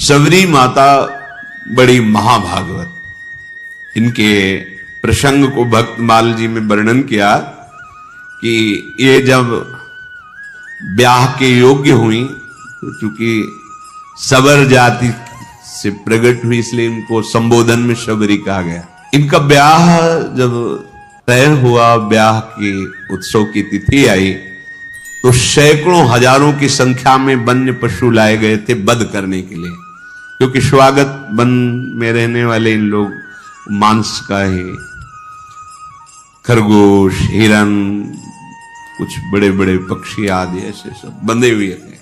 सबरी माता बड़ी महाभागवत, इनके प्रसंग को भक्तमाल जी में वर्णन किया कि ये जब ब्याह के योग्य हुई तो चूंकि सबर जाति से प्रकट हुई इसलिए इनको संबोधन में शबरी कहा गया। इनका ब्याह जब तय हुआ, ब्याह के उत्सव की तिथि आई तो सैकड़ों हजारों की संख्या में वन्य पशु लाए गए थे वध करने के लिए, क्योंकि स्वागत वन में रहने वाले इन लोग मांस का ही, खरगोश, हिरन, कुछ बड़े बड़े पक्षी आदि ऐसे सब बंधे हुए थे।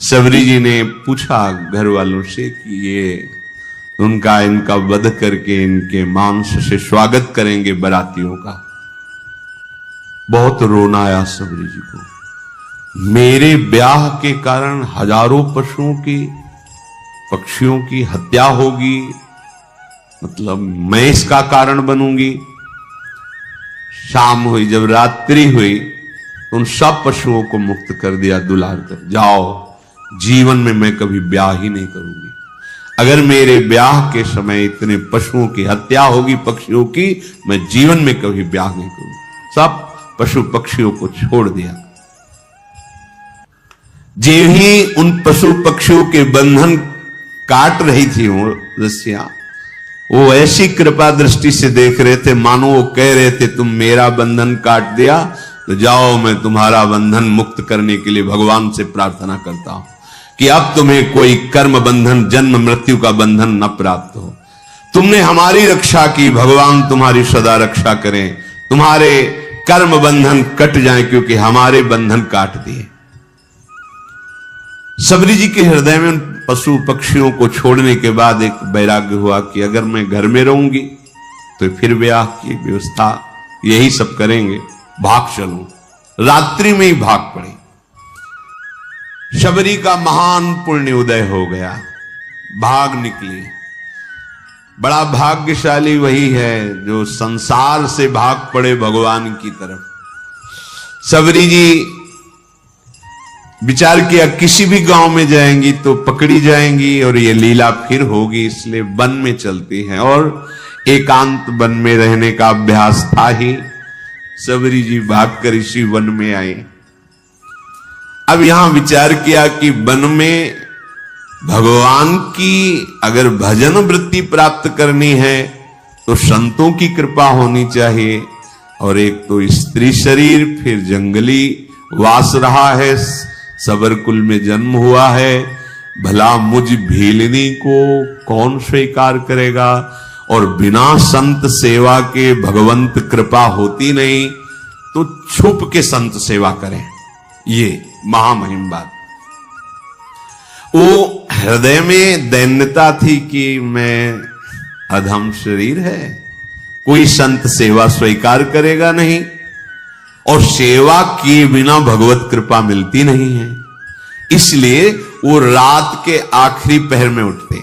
सबरी जी ने पूछा घर वालों से कि ये इनका वध करके इनके मांस से स्वागत करेंगे बरातियों का। बहुत रोना आया सबरी जी को। मेरे ब्याह के कारण हजारों पशुओं की, पक्षियों की हत्या होगी, मतलब मैं इसका कारण बनूंगी। शाम हुई, जब रात्रि हुई तो उन सब पशुओं को मुक्त कर दिया दुलार कर, जाओ, जीवन में मैं कभी ब्याह ही नहीं करूंगी। अगर मेरे ब्याह के समय इतने पशुओं की हत्या होगी, पक्षियों की, मैं जीवन में कभी ब्याह नहीं करूंगी। सब पशु पक्षियों को छोड़ दिया। जे ही उन पशु पक्षियों के बंधन काट रही थी वो रस्सियां, वो ऐसी कृपा दृष्टि से देख रहे थे मानो वो कह रहे थे तुम मेरा बंधन काट दिया तो जाओ, मैं तुम्हारा बंधन मुक्त करने के लिए भगवान से प्रार्थना करता हूं कि अब तुम्हें कोई कर्म बंधन, जन्म मृत्यु का बंधन न प्राप्त हो। तुमने हमारी रक्षा की, भगवान तुम्हारी सदा रक्षा करें, तुम्हारे कर्म बंधन कट जाएं, क्योंकि हमारे बंधन काट दिए। सबरी जी के हृदय में पशु पक्षियों को छोड़ने के बाद एक वैराग्य हुआ कि अगर मैं घर में रहूंगी तो फिर ब्याह की व्यवस्था यही सब करेंगे, भाग चलूं। रात्रि में ही भाग पड़े। शबरी का महान पुण्य उदय हो गया, भाग निकली। बड़ा भाग्यशाली वही है जो संसार से भाग पड़े भगवान की तरफ। सबरी जी विचार किया किसी भी गांव में जाएंगी तो पकड़ी जाएंगी और ये लीला फिर होगी, इसलिए वन में चलती हैं। और एकांत वन में रहने का अभ्यास था ही। सबरी जी भागकर इसी वन में आए। अब यहां विचार किया कि वन में भगवान की अगर भजन वृत्ति प्राप्त करनी है तो संतों की कृपा होनी चाहिए, और एक तो स्त्री शरीर, फिर जंगली वास रहा है, सबर कुल में जन्म हुआ है, भला मुझ भीलनी को कौन स्वीकार करेगा, और बिना संत सेवा के भगवंत कृपा होती नहीं, तो छुप के संत सेवा करें। ये महामहिम बात। वो हृदय में दैन्यता थी कि मैं अधम शरीर है, कोई संत सेवा स्वीकार करेगा नहीं, और सेवा किए बिना भगवत कृपा मिलती नहीं है। इसलिए वो रात के आखिरी पहर में उठते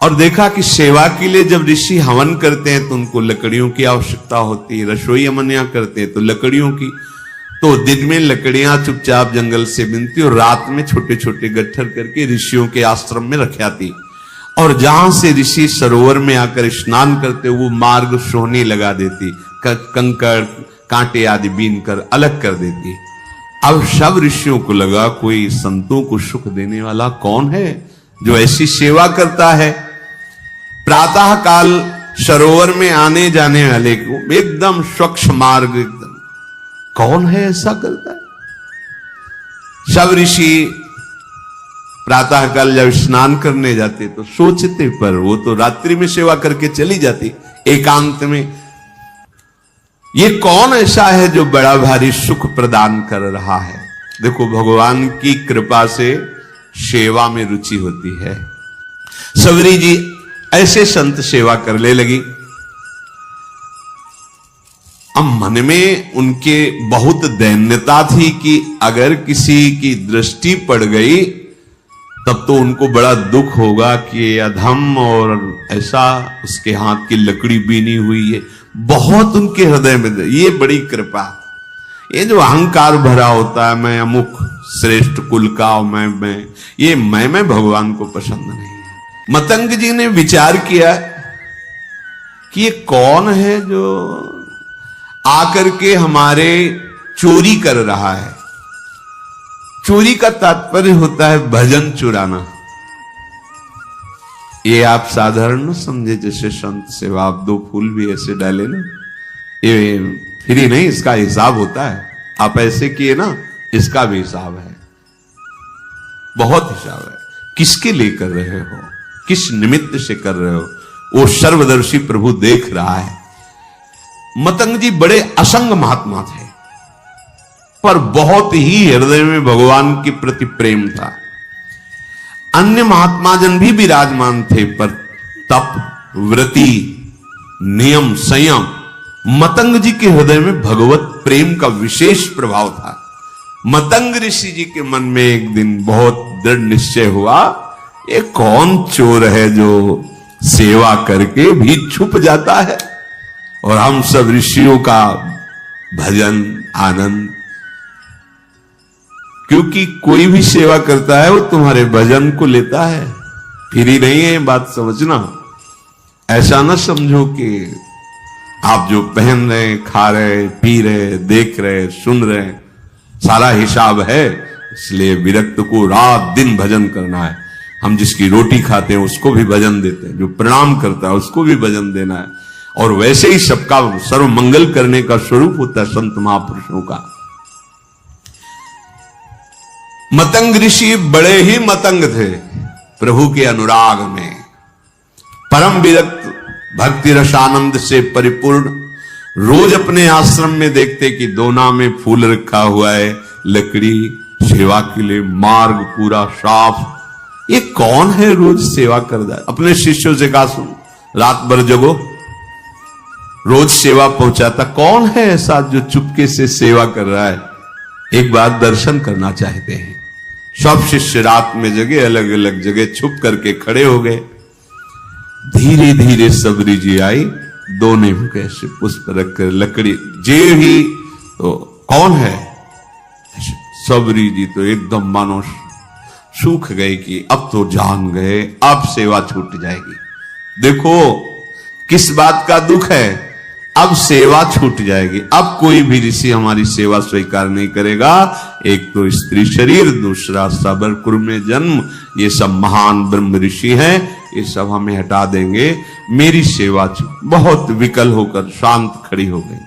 और देखा कि सेवा के लिए जब ऋषि हवन करते हैं तो उनको लकड़ियों की आवश्यकता होती है, रसोई अमनिया करते हैं तो लकड़ियों की, तो दिन में लकड़ियां चुपचाप जंगल से बिनती और रात में छोटे छोटे गट्ठर करके ऋषियों के आश्रम में रख आती, और जहां से ऋषि सरोवर में आकर स्नान करते वो मार्ग सोहनी लगा देती, कंकड़ कांटे आदि बीन कर अलग कर देती। अब सब ऋषियों को लगा कोई संतों को सुख देने वाला कौन है जो ऐसी सेवा करता है। प्रातः काल सरोवर में आने जाने वाले को एकदम स्वच्छ मार्ग, एकदम कौन है ऐसा करता है। सब ऋषि प्रातः काल जब स्नान करने जाते तो सोचते, पर वो तो रात्रि में सेवा करके चली जाती एकांत में, ये कौन ऐसा है जो बड़ा भारी सुख प्रदान कर रहा है। देखो भगवान की कृपा से सेवा में रुचि होती है। सबरी जी ऐसे संत सेवा करने लगी। अब मन में उनके बहुत दैन्यता थी कि अगर किसी की दृष्टि पड़ गई तब तो उनको बड़ा दुख होगा कि अधम और ऐसा उसके हाथ की लकड़ी बीनी हुई है। बहुत उनके हृदय में ये बड़ी कृपा। ये जो अहंकार भरा होता है, मैं अमुक श्रेष्ठ कुल का मैं ये मैं भगवान को पसंद नहीं है। मतंग जी ने विचार किया कि ये कौन है जो आकर के हमारे चोरी कर रहा है। चोरी का तात्पर्य होता है भजन चुराना। ये आप साधारण न समझे जैसे संत सेवा आप 2 फूल भी ऐसे डाले ना, ये फ्री नहीं, इसका हिसाब होता है। आप ऐसे किए ना, इसका भी हिसाब है, बहुत हिसाब है। किसके लिए कर रहे हो, किस निमित्त से कर रहे हो, वो सर्वदर्शी प्रभु देख रहा है। मतंग जी बड़े असंग महात्मा थे, पर बहुत ही हृदय में भगवान के प्रति प्रेम था। अन्य महात्मा जन भी विराजमान थे, पर तप, व्रति, नियम, संयम, मतंग जी के हृदय में भगवत प्रेम का विशेष प्रभाव था। मतंग ऋषि जी के मन में एक दिन बहुत दृढ़ निश्चय हुआ, ये कौन चोर है जो सेवा करके भी छुप जाता है और हम सब ऋषियों का भजन आनंद। क्योंकि कोई भी सेवा करता है वो तुम्हारे भजन को लेता है, फिर ही नहीं है, बात समझना। ऐसा ना समझो कि आप जो पहन रहे, खा रहे, पी रहे, देख रहे, सुन रहे, सारा हिसाब है, इसलिए विरक्त को रात दिन भजन करना है। हम जिसकी रोटी खाते हैं उसको भी भजन देते हैं, जो प्रणाम करता है उसको भी भजन देना है। और वैसे ही सबका सर्व मंगल करने का स्वरूप होता है संत महापुरुषों का। मतंग ऋषि बड़े ही मतंग थे प्रभु के अनुराग में, परम विरक्त, भक्ति रसानंद से परिपूर्ण। रोज अपने आश्रम में देखते कि दोना में फूल रखा हुआ है, लकड़ी, सेवा के लिए मार्ग पूरा साफ। ये कौन है रोज सेवा कर रहा है? अपने शिष्यों से कहा, सुन, रात भर जगो, रोज सेवा पहुंचाता। कौन है ऐसा जो चुपके से सेवा कर रहा है? एक बार दर्शन करना चाहते हैं। सब शिष्य रात में जगे, अलग अलग जगह छुप करके खड़े हो गए। धीरे धीरे सबरी जी आई, दोने में कैसे पुष्प रखकर लकड़ी जे ही, तो कौन है? सबरी जी तो एकदम मानो सूख गए कि अब तो जान गए, अब सेवा छूट जाएगी। देखो किस बात का दुख है, अब सेवा छूट जाएगी। अब कोई भी ऋषि हमारी सेवा स्वीकार नहीं करेगा। एक तो स्त्री शरीर, दूसरा सबर कुर में जन्म, ये सब महान ब्रह्म ऋषि हैं, ये सब हमें हटा देंगे, मेरी सेवा छूट। बहुत विकल होकर शांत खड़ी हो गई।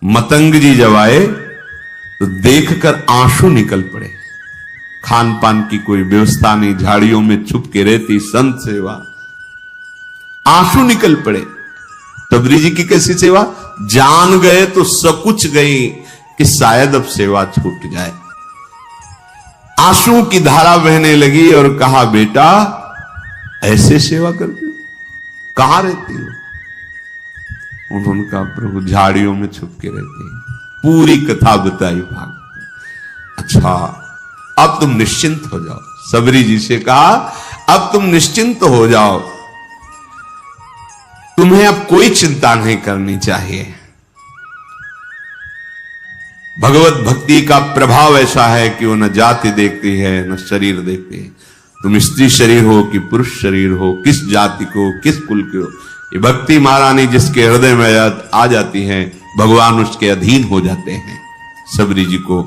मतंग जी जब आए तो देखकर आंसू निकल पड़े। खान पान की कोई व्यवस्था नहीं, झाड़ियों में छुप के रहती संत सेवा, आंसू निकल पड़े। सबरी जी की कैसी सेवा? जान गए तो सकुच गई कि शायद अब सेवा छूट जाए। आंसू की धारा बहने लगी और कहा, बेटा ऐसे सेवा करती हो, कहां रहती हो? उन्होंने कहा, प्रभु झाड़ियों में छुप के रहती है। पूरी कथा बताई भाग। अच्छा, अब तुम निश्चिंत हो जाओ। सबरी जी से कहा, अब तुम निश्चिंत हो जाओ, तुम्हें अब कोई चिंता नहीं करनी चाहिए। भगवत भक्ति का प्रभाव ऐसा है कि वो न जाति देखती है न शरीर देखती है। तुम स्त्री शरीर हो कि पुरुष शरीर हो, किस जाति को, किस कुल के हो, ये भक्ति महारानी जिसके हृदय में आ जाती है, भगवान उसके अधीन हो जाते हैं। सबरी जी को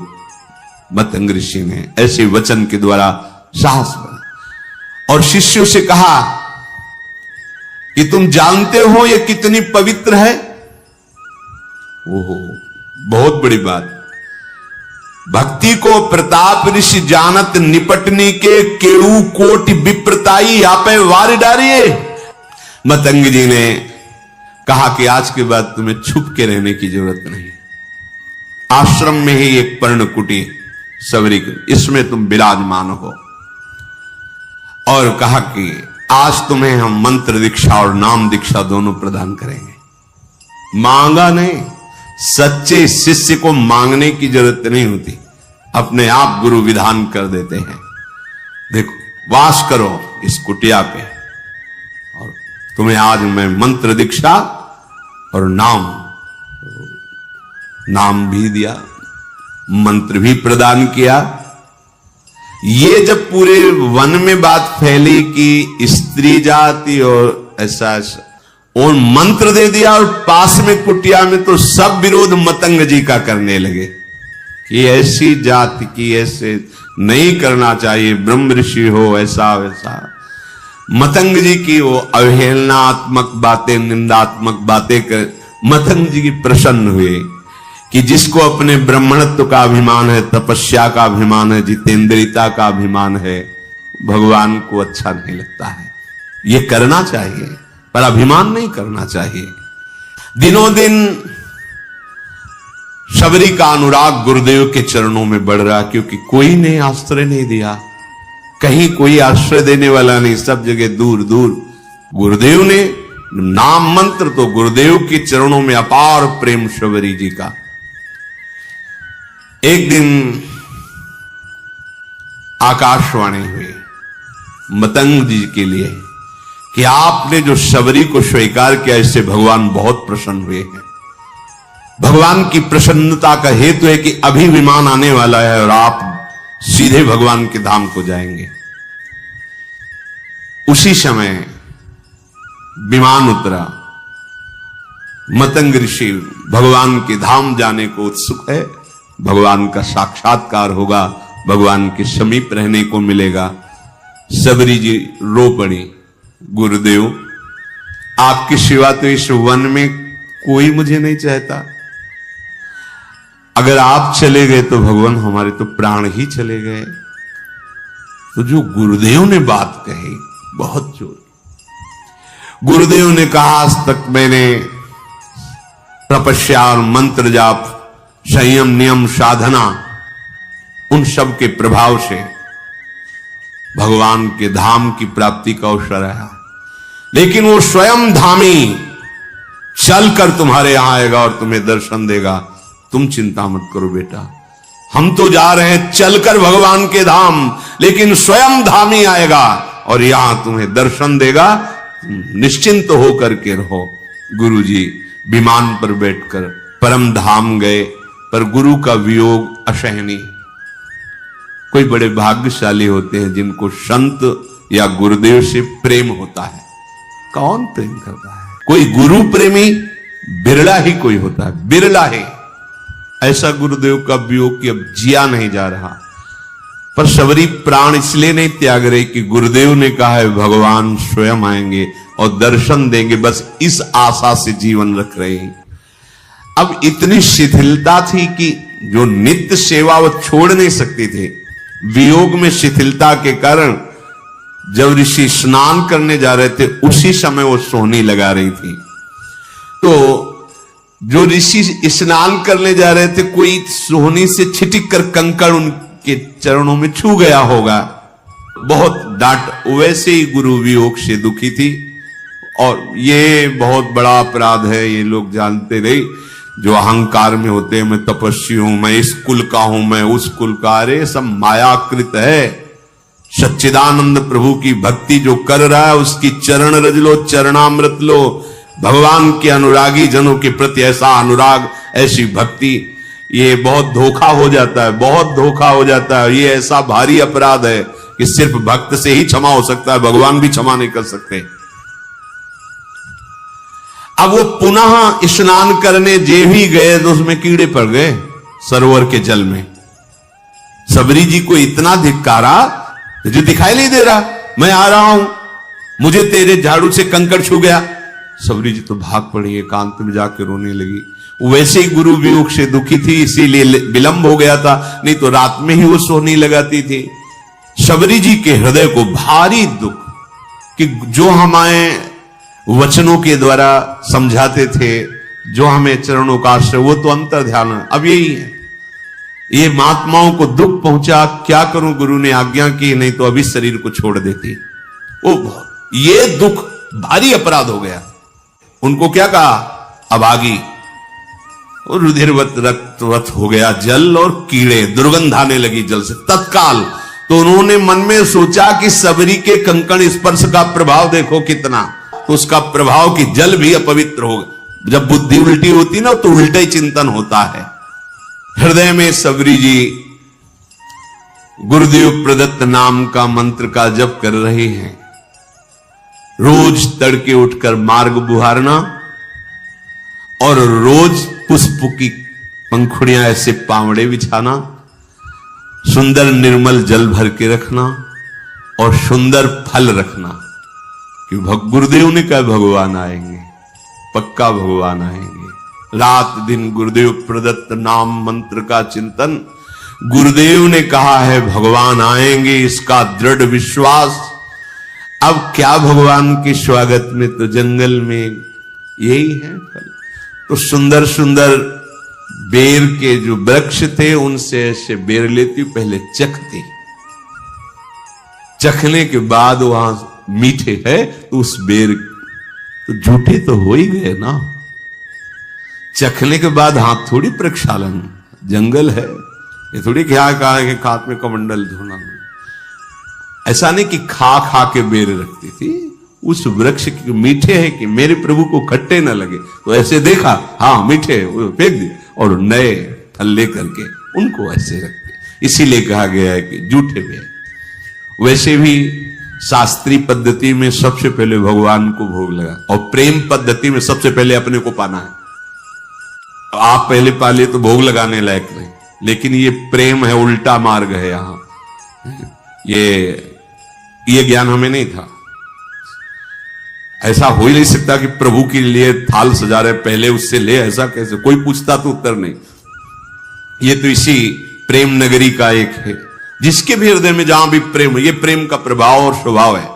मतंग ऋषि ने ऐसे वचन के द्वारा साहस बना और शिष्यों से कहा कि तुम जानते हो ये कितनी पवित्र है? ओहो, बहुत बड़ी बात। भक्ति को प्रताप ऋषि जानत, निपटने के केऊ कोटि विप्रताई, यहाँ पे वार डारिए। मतंग जी ने कहा कि आज के बाद तुम्हें छुप के रहने की जरूरत नहीं। आश्रम में ही एक पर्ण कुटी सबरी, इसमें तुम विराजमान हो। और कहा कि आज तुम्हें हम मंत्र दीक्षा और नाम दीक्षा दोनों प्रदान करेंगे। मांगा नहीं, सच्चे शिष्य को मांगने की जरूरत नहीं होती, अपने आप गुरु विधान कर देते हैं। देखो, वास करो इस कुटिया पे, और तुम्हें आज मैं मंत्र दीक्षा और नाम भी दिया, मंत्र भी प्रदान किया, ये जब पूरे वन में बात फैली कि स्त्री जाति और ऐसा और मंत्र दे दिया और पास में कुटिया में, तो सब विरोध मतंग जी का करने लगे कि ऐसी जाति की ऐसे नहीं करना चाहिए, ब्रह्म ऋषि हो ऐसा वैसा। मतंग जी की वो अवहेलनात्मक बातें, निंदात्मक बातें कर मतंग जी की प्रसन्न हुए कि जिसको अपने ब्राह्मणत्व का अभिमान है, तपस्या का अभिमान है, जितेंद्रियता का अभिमान है, भगवान को अच्छा नहीं लगता है। ये करना चाहिए पर अभिमान नहीं करना चाहिए। दिनों दिन शबरी का अनुराग गुरुदेव के चरणों में बढ़ रहा, क्योंकि कोई ने आश्रय नहीं दिया, कहीं कोई आश्रय देने वाला नहीं, सब जगह दूर दूर। गुरुदेव ने नाम मंत्र तो गुरुदेव के चरणों में अपार प्रेम शबरी जी का। एक दिन आकाशवाणी हुई मतंग जी के लिए कि आपने जो शबरी को स्वीकार किया, इससे भगवान बहुत प्रसन्न हुए हैं। भगवान की प्रसन्नता का हेतु है कि अभी विमान आने वाला है और आप सीधे भगवान के धाम को जाएंगे। उसी समय विमान उतरा। मतंग ऋषि भगवान के धाम जाने को उत्सुक है, भगवान का साक्षात्कार होगा, भगवान के समीप रहने को मिलेगा। शबरी जी रो पड़ी, गुरुदेव आपकी सिवा तो इस वन में कोई मुझे नहीं चाहता, अगर आप चले गए तो भगवान हमारे तो प्राण ही चले गए। तो जो गुरुदेव ने बात कही बहुत जोर, गुरुदेव ने कहा आज तक मैंने तपस्या और मंत्र जाप, संयम नियम साधना, उन सब के प्रभाव से भगवान के धाम की प्राप्ति का अवसर है, लेकिन वो स्वयं धामी चलकर तुम्हारे यहां आएगा और तुम्हें दर्शन देगा। तुम चिंता मत करो बेटा, हम तो जा रहे हैं चलकर भगवान के धाम, लेकिन स्वयं धामी आएगा और यहां तुम्हें दर्शन देगा, निश्चिंत होकर के रहो। गुरुजी विमान पर बैठकर परम धाम गए, पर गुरु का वियोग असहनीय। कोई बड़े भाग्यशाली होते हैं जिनको संत या गुरुदेव से प्रेम होता है। कौन प्रेम करता है? कोई गुरु प्रेमी बिरला ही कोई होता है, बिरला है। ऐसा गुरुदेव का वियोग कि अब जिया नहीं जा रहा। पर शबरी प्राण इसलिए नहीं त्याग रही कि गुरुदेव ने कहा है भगवान स्वयं आएंगे और दर्शन देंगे, बस इस आशा से जीवन रख रहे हैं। अब इतनी शिथिलता थी कि जो नित्य सेवा वो छोड़ नहीं सकती थे। वियोग में शिथिलता के कारण जब ऋषि स्नान करने जा रहे थे, उसी समय वो सोहनी लगा रही थी। तो जो ऋषि स्नान करने जा रहे थे, कोई सोहनी से छिटिक कर कंकड़ उनके चरणों में छू गया होगा, बहुत डांट। वैसे ही गुरु वियोग से दुखी थी। और ये बहुत बड़ा अपराध है, ये लोग जानते रहे जो अहंकार में होते हैं, मैं तपस्वी हूं, मैं इस कुल का हूं, मैं उस कुल का। अरे सब मायाकृत है। सच्चिदानंद प्रभु की भक्ति जो कर रहा है उसकी चरण रज लो, चरणामृत लो। भगवान के अनुरागी जनों के प्रति ऐसा अनुराग, ऐसी भक्ति, ये बहुत धोखा हो जाता है, बहुत धोखा हो जाता है। ये ऐसा भारी अपराध है कि सिर्फ भक्त से ही क्षमा हो सकता है, भगवान भी क्षमा नहीं कर सकते। अब वो पुनः स्नान करने जे भी गए तो उसमें कीड़े पड़ गए सरोवर के जल में। शबरी जी को इतना धिक्कारा, तुझे दिखाई नहीं दे रहा, मैं आ रहा हूं, मुझे तेरे झाड़ू से कंकड़ छू गया। शबरी जी तो भाग पड़ी, एकांत में जाकर रोने लगी। वैसे ही गुरु वियोग से दुखी थी, इसीलिए विलंब हो गया था, नहीं तो रात में ही वो सोहनी लगाती थी। शबरी जी के हृदय को भारी दुख कि जो हमारे वचनों के द्वारा समझाते थे, जो हमें चरणों का आश्रय, वो तो अंतर ध्यान है। अब यही है, ये महात्माओं को दुख पहुंचा, क्या करूं, गुरु ने आज्ञा की, नहीं तो अभी शरीर को छोड़ देती। ओ ये दुख भारी अपराध हो गया। उनको क्या कहा, अभागी, और रुधिरवत रक्तवत हो गया जल और कीड़े, दुर्गंध आने लगी जल से तत्काल। तो उन्होंने मन में सोचा कि शबरी के कंकड़ स्पर्श का प्रभाव देखो कितना, तो उसका प्रभाव कि जल भी अपवित्र होगा। जब बुद्धि उल्टी होती ना तो उल्टा ही चिंतन होता है। हृदय में शबरी जी गुरुदेव प्रदत्त नाम का मंत्र का जप कर रहे हैं। रोज तड़के उठकर मार्ग बुहारना और रोज पुष्प की पंखुड़ियां ऐसे पावड़े बिछाना, सुंदर निर्मल जल भर के रखना और सुंदर फल रखना। कि गुरुदेव ने कहा भगवान आएंगे, पक्का भगवान आएंगे। रात दिन गुरुदेव प्रदत्त नाम मंत्र का चिंतन, गुरुदेव ने कहा है भगवान आएंगे, इसका दृढ़ विश्वास। अब क्या भगवान के स्वागत में तो जंगल में यही है फल। तो सुंदर सुंदर बेर के जो वृक्ष थे उनसे ऐसे बेर लेती, पहले चखती, चखने के बाद वहां मीठे है तो उस बेर तो झूठे तो हो ही गए ना। चखने के बाद हाथ थोड़ी प्रक्षालन, जंगल है ये थोड़ी क्या कहा कि हाथ में कमंडल धोना। ऐसा नहीं कि खा खा के बेर रखती थी, उस वृक्ष के मीठे है कि मेरे प्रभु को खट्टे न लगे तो ऐसे देखा, हाँ मीठे, फेंक दिए और नए फल लेकर के उनको ऐसे रखते। इसीलिए कहा गया है कि झूठे बेर। वैसे भी शास्त्रीय पद्धति में सबसे पहले भगवान को भोग लगा और प्रेम पद्धति में सबसे पहले अपने को पाना है। आप पहले पा लिए तो भोग लगाने लायक नहीं, लेकिन ये प्रेम है, उल्टा मार्ग है। यहां ये ज्ञान हमें नहीं था। ऐसा हो ही नहीं सकता कि प्रभु के लिए थाल सजा रहे पहले उससे ले, ऐसा कैसे? कोई पूछता तो उत्तर नहीं। ये तो इसी प्रेम नगरी का एक है, जिसके भी हृदय में जहां भी प्रेम, ये प्रेम का प्रभाव और स्वभाव है।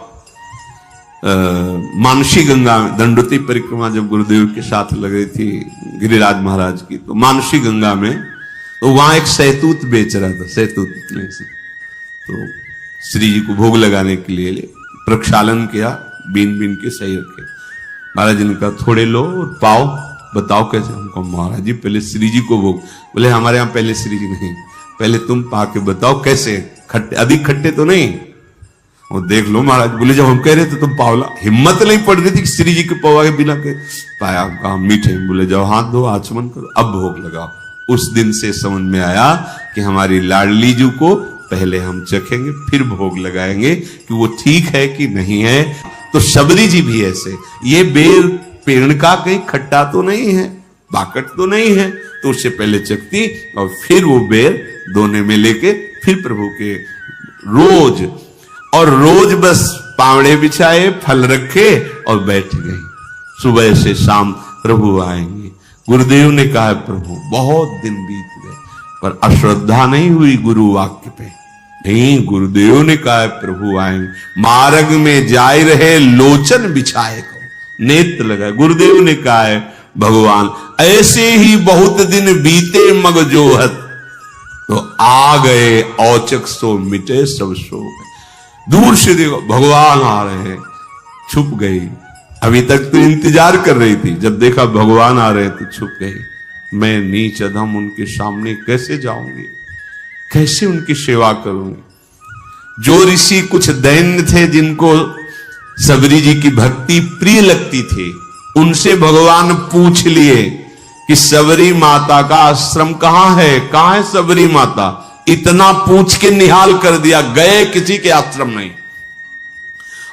मानसी गंगा में दंडोती परिक्रमा जब गुरुदेव के साथ लग रही थी गिरिराज महाराज की, तो मानसी गंगा में तो वहां एक सहतूत बेच रहा था। सहतूत में से तो श्री जी को भोग लगाने के लिए प्रक्षालन किया, बीन बीन के सही रखे। महाराज जी ने कहा थोड़े लो और पाओ, बताओ कैसे? हमको महाराज जी पहले श्री जी को भोग। बोले हमारे यहां पहले श्री जी नहीं, पहले तुम पा के बताओ कैसे, खट्टे अधिक खट्टे तो नहीं। और देख लो महाराज। बोले जब हम कह रहे थे तुम पावला, हिम्मत नहीं पड़ रही थी कि श्री जी के पवा के बिना के पाया। कहा मीठे। बोले जाओ हाथ धो, आचमन करो, अब भोग लगाओ। उस दिन से समझ में आया कि हमारी लाडली जी को पहले हम चखेंगे फिर भोग लगाएंगे कि वो ठीक है कि नहीं है। तो शबरी जी भी ऐसे, ये बेर पेड़ का कहीं खट्टा तो नहीं है, बाकट तो नहीं है, तो उससे पहले चखती और फिर वो बेर दोने में लेके फिर प्रभु के रोज और रोज बस पावड़े बिछाए, फल रखे और बैठ गई। सुबह से शाम प्रभु आएंगे। गुरुदेव ने कहा प्रभु बहुत दिन बीत गए पर अश्रद्धा नहीं हुई गुरु वाक्य पे। नहीं, गुरुदेव ने कहा प्रभु आएंगे। मार्ग में जाए रहे लोचन बिछाए को, नेत्र लगाए। गुरुदेव ने कहा है भगवान ऐसे ही बहुत दिन बीते मग जोहत, तो आ गए औचक सो मिटे सब सो गए। दूर से देखो भगवान आ रहे हैं, छुप गई। अभी तक तो इंतजार कर रही थी, जब देखा भगवान आ रहे हैं तो छुप गई। मैं नीच अधम उनके सामने कैसे जाऊंगी, कैसे उनकी सेवा करूंगी? जो ऋषि कुछ दैन्य थे जिनको सबरी जी की भक्ति प्रिय लगती थी, उनसे भगवान पूछ लिए कि सबरी माता का आश्रम कहां है, कहां है सबरी माता? इतना पूछ के निहाल कर दिया, गए किसी के आश्रम नहीं।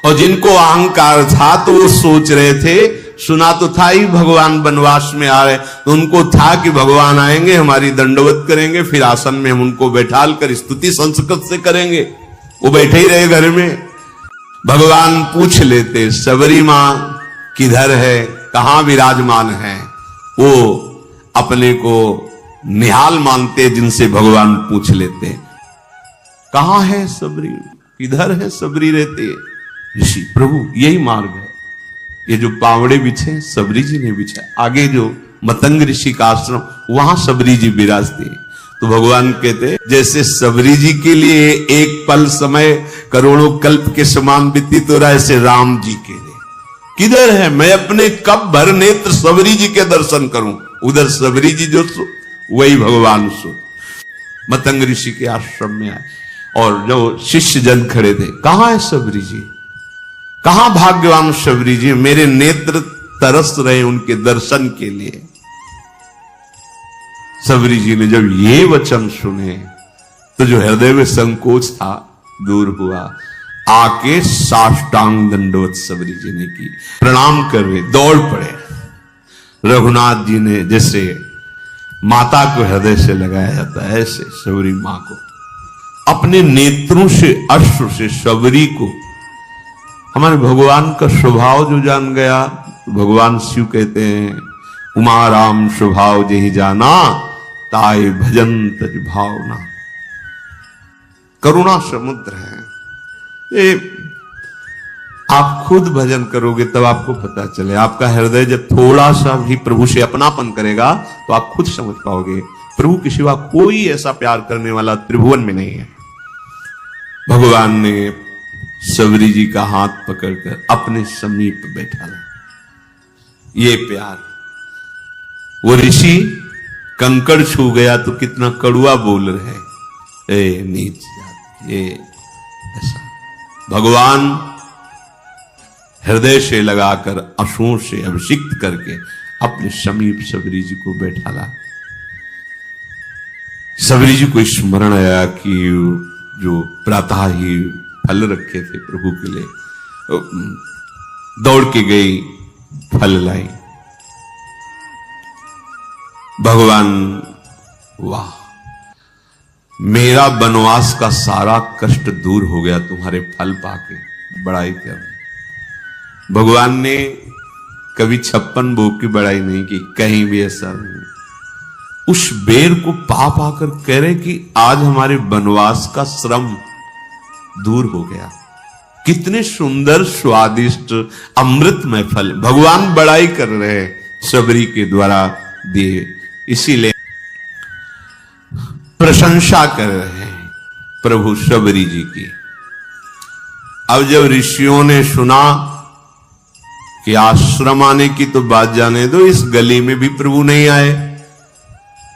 और जिनको अहंकार था तो वो सोच रहे थे, सुना तो था ही भगवान वनवास में आ रहे, तो उनको था कि भगवान आएंगे, हमारी दंडवत करेंगे, फिर आसन में हम उनको बैठाल कर स्तुति संस्कृत से करेंगे। वो बैठे ही रहे घर में। भगवान पूछ लेते सबरी मां किधर है, कहां विराजमान है। वो अपने को निहाल मानते, जिनसे भगवान पूछ लेते कहां है सबरी, किधर है सबरी रहते ऋषि। प्रभु यही मार्ग है, ये जो पावड़े बिछे सबरी जी ने बिछा। आगे जो मतंग ऋषि का आश्रम, वहां सबरी जी विराजते। तो भगवान कहते जैसे सबरी जी के लिए एक पल समय करोड़ों कल्प के समान व्यतीत हो रहा है, ऐसे राम जी के लिए किधर है? मैं अपने कब भर नेत्र सबरी जी के दर्शन करूं। उधर सबरी जी जो सो, वही भगवान सो। मतंग ऋषि के आश्रम में आए और जो शिष्य जन खड़े थे, कहां है सबरी जी, कहां भाग्यवान सबरी जी, मेरे नेत्र तरस रहे उनके दर्शन के लिए। सबरी जी ने जब ये वचन सुने तो जो हृदय में संकोच था दूर हुआ। आके साष्टांग दंडवत सबरी जी ने की, प्रणाम कर रहे, दौड़ पड़े। रघुनाथ जी ने जैसे माता को हृदय से लगाया जाता है, ऐसे सबरी मां को अपने नेत्रों से, अश्रु से सबरी को, हमारे भगवान का स्वभाव जो जान गया, भगवान शिव कहते हैं उमा राम स्वभाव जेहि जाना, ताय भजन तज भावना। करुणा समुद्र है ये, आप खुद भजन करोगे तब आपको पता चले। आपका हृदय जब थोड़ा सा भी प्रभु से अपनापन करेगा तो आप खुद समझ पाओगे प्रभु के सिवा कोई ऐसा प्यार करने वाला त्रिभुवन में नहीं है। भगवान ने सबरी जी का हाथ पकड़कर अपने समीप बैठा ला। ये प्यार, वो ऋषि कंकड़ छू गया तो कितना कड़ुआ बोल रहे, ए नीच जात, ये ऐसा। भगवान हृदय से लगाकर अश्रुओं से अभिषिक्त करके अपने समीप सबरी जी को बैठा ला। सबरी जी को स्मरण आया कि जो प्रातः ही फल रखे थे प्रभु के लिए, दौड़ के गई, फल लाई। भगवान, वाह, मेरा वनवास का सारा कष्ट दूर हो गया तुम्हारे फल पाके, बड़ाई कर रहे। भगवान ने कभी 56 भोग की बड़ाई नहीं की, कहीं भी ऐसा नहीं। उस बेर को पा पाकर कह रहे कि आज हमारे वनवास का श्रम दूर हो गया। कितने सुंदर स्वादिष्ट अमृतमय फल भगवान बड़ाई कर रहे हैं सबरी के द्वारा दिए, इसीलिए प्रशंसा कर रहे हैं प्रभु सबरी जी की। अब जब ऋषियों ने सुना कि आश्रम आने की तो बात जाने दो, इस गली में भी प्रभु नहीं आए,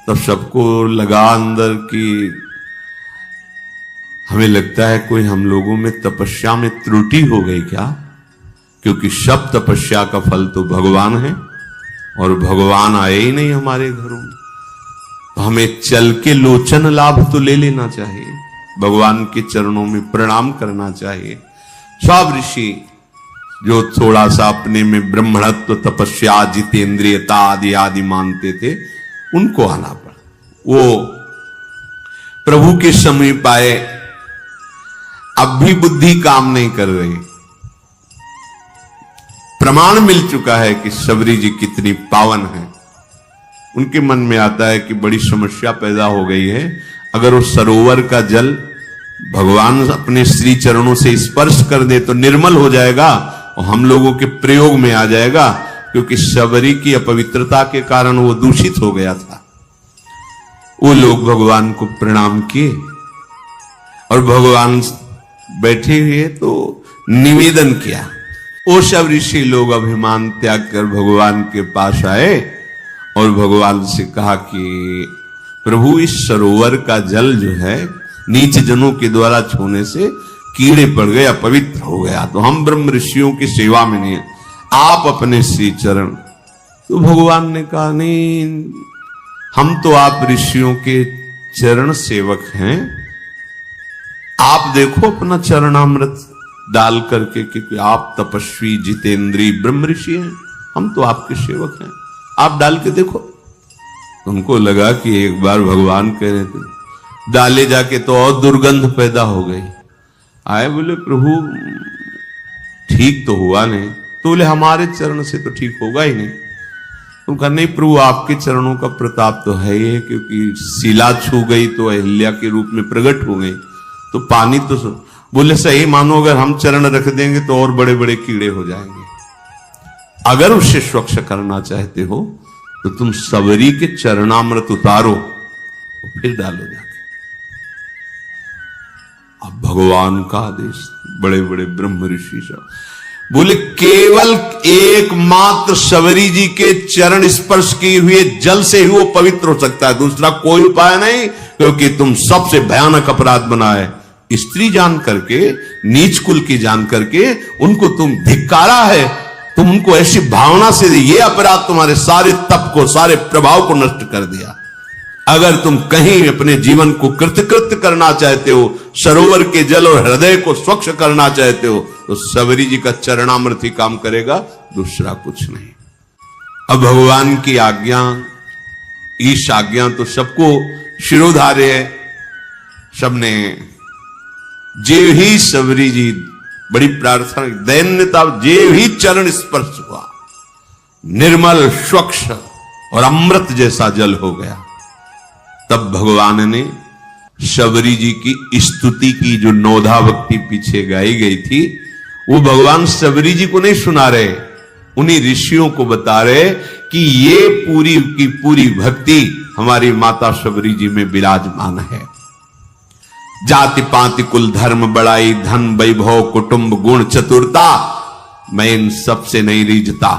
तो सबको लगा अंदर कि हमें लगता है कोई हम लोगों में तपस्या में त्रुटि हो गई क्या, क्योंकि सब तपस्या का फल तो भगवान है और भगवान आए ही नहीं हमारे घरों में। तो हमें चल के लोचन लाभ तो ले लेना चाहिए, भगवान के चरणों में प्रणाम करना चाहिए। सब ऋषि जो थोड़ा सा अपने में ब्रह्मणत्व, तपस्या, जितेंद्रियता आदि आदि मानते थे, उनको आना पड़ा। वो प्रभु के समीप आए, अब भी बुद्धि काम नहीं कर रही। प्रमाण मिल चुका है कि सबरी जी कितनी पावन है। उनके मन में आता है कि बड़ी समस्या पैदा हो गई है, अगर वो सरोवर का जल भगवान अपने श्री चरणों से स्पर्श कर दे तो निर्मल हो जाएगा और हम लोगों के प्रयोग में आ जाएगा, क्योंकि सबरी की अपवित्रता के कारण वो दूषित हो गया था। वो लोग भगवान को प्रणाम किए और भगवान बैठे हुए तो निवेदन किया। वो सब ऋषि लोग अभिमान त्याग कर भगवान के पास आए और भगवान से कहा कि प्रभु, इस सरोवर का जल जो है नीच जनों के द्वारा छूने से कीड़े पड़ गए, अपवित्र हो गया, तो हम ब्रह्म ऋषियों की सेवा में नहीं, आप अपने श्री चरण। तो भगवान ने कहा, नहीं, हम तो आप ऋषियों के चरण सेवक हैं, आप देखो अपना चरणामृत डाल करके, क्योंकि आप तपस्वी जितेंद्री ब्रह्म ऋषि हैं, हम तो आपके सेवक हैं, आप डाल के देखो। उनको लगा कि एक बार भगवान कह रहे थे, डाले जाके तो और दुर्गंध पैदा हो गई। आए, बोले प्रभु ठीक तो हुआ नहीं। तो बोले हमारे चरण से तो ठीक होगा ही नहीं। उनका, नहीं प्रभु, आपके चरणों का प्रताप तो है ही, क्योंकि शिला छू गई तो अहिल्या के रूप में प्रकट हो गई, तो पानी तो बोले सही मानो, अगर हम चरण रख देंगे तो और बड़े बड़े कीड़े हो जाएंगे। अगर उसे स्वच्छ करना चाहते हो तो तुम सबरी के चरणामृत उतारो तो फिर डालो जाके। अब भगवान का आदेश, बड़े बड़े ब्रह्म ऋषि सब बोले, केवल एकमात्र सबरी जी के चरण स्पर्श किए हुए जल से ही वो पवित्र हो सकता है, दूसरा कोई उपाय नहीं, क्योंकि तुम सबसे भयानक अपराध बनाए, स्त्री जान करके, नीच कुल की जान करके उनको तुम धिक्कारा है, तुम उनको ऐसी भावना से ये अपराध तुम्हारे सारे तप को, सारे प्रभाव को नष्ट कर दिया। अगर तुम कहीं अपने जीवन को कृतकृत्य करना चाहते हो, सरोवर के जल और हृदय को स्वच्छ करना चाहते हो, तो सबरी जी का चरणामृत ही काम करेगा, दूसरा कुछ नहीं। अब भगवान की आज्ञा, ईश आज्ञा तो सबको शिरोधार्य है। सबने जे ही सबरी जी बड़ी प्रार्थना, दैन्यता, जे ही चरण स्पर्श हुआ, निर्मल स्वच्छ और अमृत जैसा जल हो गया। तब भगवान ने शबरी जी की स्तुति की, जो नौधा भक्ति पीछे गाई गई थी, वो भगवान शबरी जी को नहीं सुना रहे, उन्हीं ऋषियों को बता रहे कि ये पूरी की पूरी भक्ति हमारी माता शबरी जी में विराजमान है। जाति पाति कुल धर्म बड़ाई धन वैभव कुटुंब गुण चतुरता, मैं इन सबसे नहीं रीझता।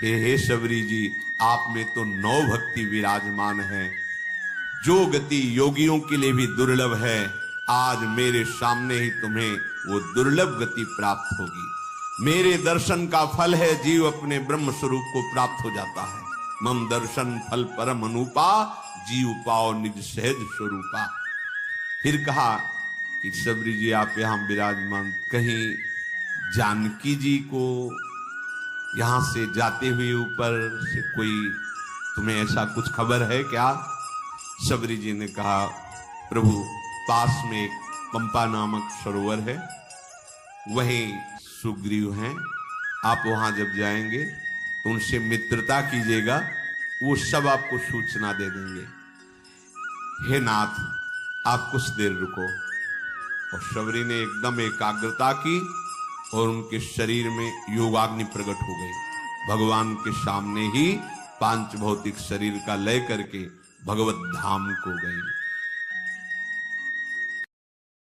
हे शबरी जी, आप में तो 9 भक्ति विराजमान है, जो गति योगियों के लिए भी दुर्लभ है, आज मेरे सामने ही तुम्हें वो दुर्लभ गति प्राप्त होगी। मेरे दर्शन का फल है जीव अपने ब्रह्म स्वरूप को प्राप्त हो जाता है। मम दर्शन फल परम अनुपा, जीव पाओ निज सहज स्वरूपा। फिर कहा कि शबरी जी आप यहां विराजमान, कहीं जानकी जी को यहां से जाते हुए ऊपर से कोई तुम्हें ऐसा कुछ खबर है क्या? शबरी जी ने कहा, प्रभु पास में एक पंपा नामक सरोवर है, वहीं सुग्रीव हैं, आप वहां जब जाएंगे तो उनसे मित्रता कीजिएगा, वो सब आपको सूचना दे देंगे। हे नाथ, आप कुछ देर रुको। और शबरी ने एकदम एकाग्रता की और उनके शरीर में योगाग्नि प्रकट हो गई। भगवान के सामने ही पांच भौतिक शरीर का लय करके भगवत धाम को गई।